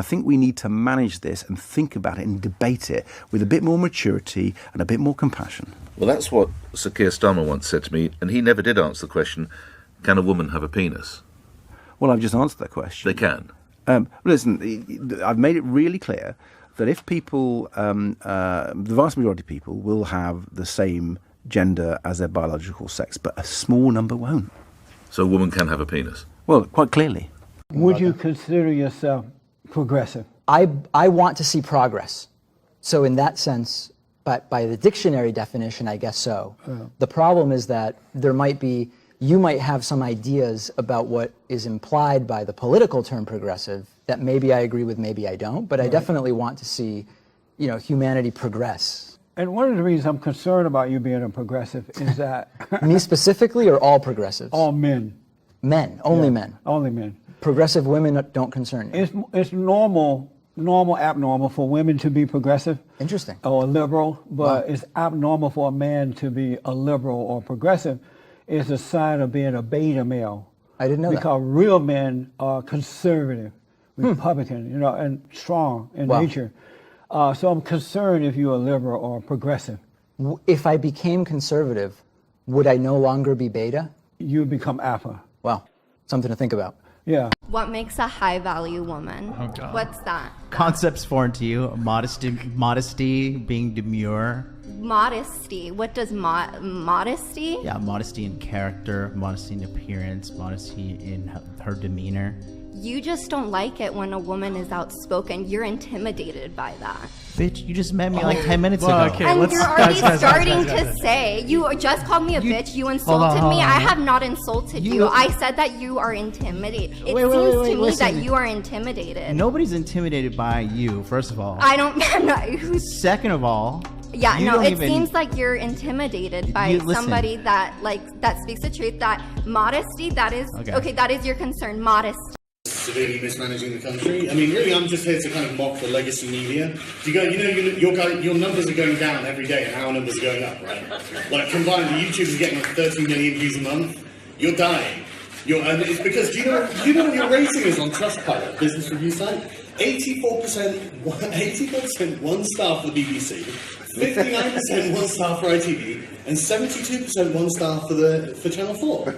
think we need to manage this and think about it and debate it with a bit more maturity and a bit more compassion. Well, that's what Sir Keir Starmer once said to me, and he never did answer the question, can a woman have a penis? Well, I've just answered that question. They can. Listen, I've made it really clear that if people, the vast majority of people will have the same gender as their biological sex, but a small number won't. So a woman can have a penis? Well, quite clearly. Would you consider yourself progressive? I want to see progress. So in that sense, but by the dictionary definition, I guess so. The problem is that you might have some ideas about what is implied by the political term progressive that maybe I agree with, maybe I don't, but I definitely want to see, humanity progress. And one of the reasons I'm concerned about you being a progressive is that... Me specifically, or all progressives? All men. Men, only men. Only men. Progressive women don't concern you. It's abnormal for women to be progressive. Interesting. Or liberal, but it's abnormal for a man to be a liberal or progressive. It's a sign of being a beta male. I didn't know that. Because real men are conservative, Republican, and strong in nature. So I'm concerned if you're a liberal or a progressive. If I became conservative, would I no longer be beta? You become alpha. Well, something to think about. Yeah. What makes a high-value woman? Oh, God. What's that? Concepts foreign to you. Modesty, being demure. Modesty. What does modesty? Yeah, modesty in character, modesty in appearance, modesty in her demeanor. You just don't like it when a woman is outspoken. You're intimidated by that. Bitch, you just met me like 10 minutes ago. Okay, and you're already starting to say, you just called me a bitch, you insulted me. I have not insulted you. I said that you are intimidated. It seems to me that you are intimidated. Nobody's intimidated by you, first of all. I don't know. Second of all, yeah, no, it seems like you're intimidated by somebody that speaks the truth. That modesty, that is that is your concern. Modesty. Severely mismanaging the country. I mean, really, I'm just here to kind of mock the legacy media. Your numbers are going down every day, and our numbers are going up, right? Like combined, the YouTube is getting like 30 million views a month. You're dying. And it's because do you know what your rating is on Trustpilot, business review site? 84% 1 star for the BBC, 59% 1 star for ITV, and 72% 1 star for Channel 4.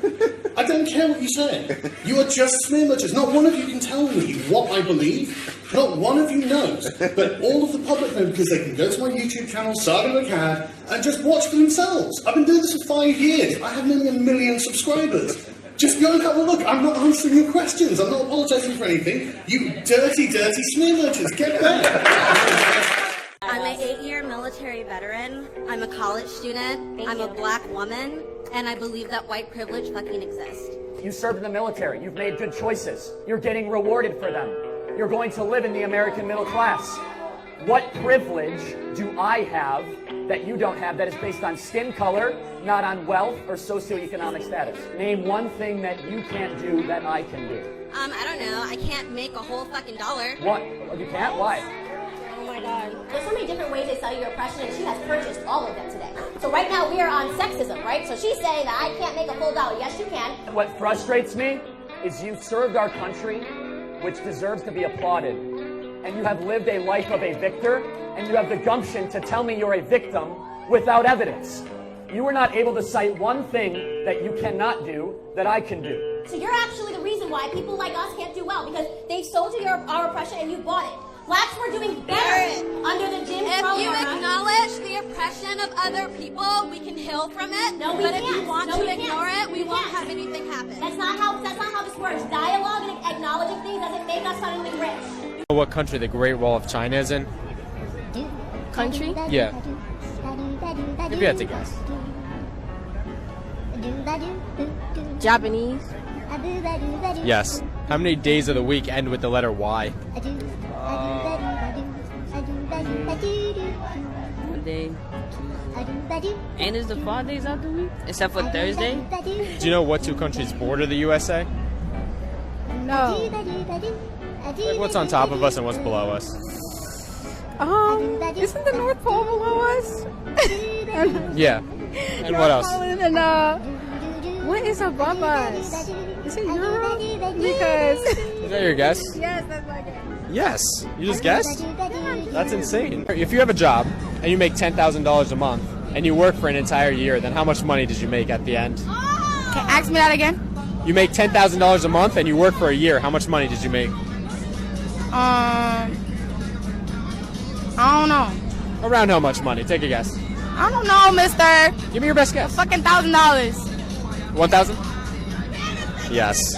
I don't care what you say. You are just smear merchants. Not one of you can tell me what I believe. Not one of you knows. But all of the public know because they can go to my YouTube channel, Saga McCad, and just watch for themselves. I've been doing this for 5 years. I have nearly 1 million subscribers. Just go and have a look. I'm not answering your questions. I'm not apologising for anything. You dirty, dirty smear merchants. Get back. I'm an 8-year military veteran. I'm a college student. I'm a black woman. And I believe that white privilege fucking exists. You served in the military. You've made good choices. You're getting rewarded for them. You're going to live in the American middle class. What privilege do I have that you don't have that is based on skin color, not on wealth or socioeconomic status? Name one thing that you can't do that I can do. I don't know. I can't make a whole fucking dollar. What? You can't? Why? Oh my God. There's so many different ways they sell you your oppression, and she has purchased all of them today. So right now we are on sexism, right? So she's saying that I can't make a full dollar. Yes, you can. What frustrates me is you've served our country, which deserves to be applauded. And you have lived a life of a victor, and you have the gumption to tell me you're a victim without evidence. You were not able to cite one thing that you cannot do that I can do. So you're actually the reason why people like us can't do well, because they've sold you our oppression and you bought it. Blacks were doing better under the Jim Crow era. If you acknowledge the oppression of other people, we can heal from it. No, we but can't. If you want to ignore it, we won't have anything happen. That's not how this works. Dialogue and acknowledging things doesn't make us suddenly rich. What country the Great Wall of China is in? Country? Yeah. If you had to guess. Japanese? Yes. How many days of the week end with the letter Y? Monday. And is the 5 days out the week? Except for Thursday? Do you know what two countries border the USA? No. Like what's on top of us and what's below us? Isn't the North Pole below us? Yeah. And what else? And, what is above us? Is it Europe? Because... Is that your guess? Yes, that's my guess. Yes. You just guessed? That's insane. If you have a job and you make $10,000 a month and you work for an entire year, then how much money did you make at the end? Okay, ask me that again. You make $10,000 a month and you work for a year. How much money did you make? I don't know. Around how much money? Take a guess. I don't know, mister. Give me your best guess. Fucking $1,000. 1,000? Yes.